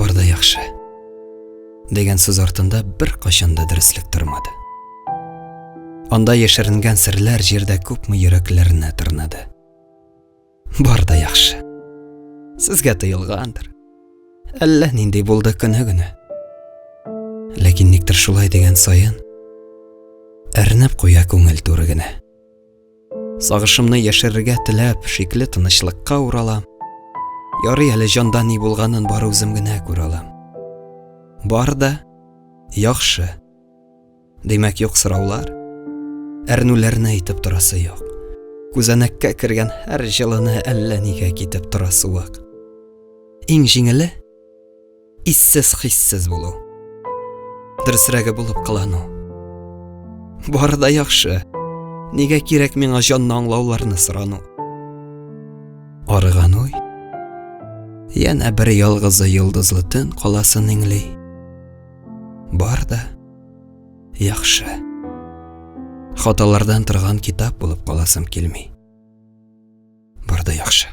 Бар да яхшы. Деген сүз артында бер качанда дөреслек тормады. Анда яшеренгән серләр җирдә күпме йөрәкләрне тырнады. Бар да яхшы. Сезгә тоелгандыр. Әллә нинди булды көне-генә. Ләкин никтер шулай дигән саен әрнеп куя күңел турыгына. Сагышымны яшерергә теләп, шикле тынычлыкка уралам. Ярый әле җанда ни булганын бары үзем генә күрә алам. Бар да яхшы. Димәк юк сораулар, әрнүләрне әйтеп торасы юк. Күзәнәккә кергән һәр җылыны әллә нигә китеп торасы вак. Иң җиңеле иссез-хиссез булу. Дөресрәге булып кылану. Бар да яхшы. Нигә кирәк миңа җанны аңлауларны сорану? Арыган уй. Яна бер ялгызы йолдызлы төн каласын иңли. Бар да яхшы. Хаталардан торган китап булып каласым килми. Бар да яхшы.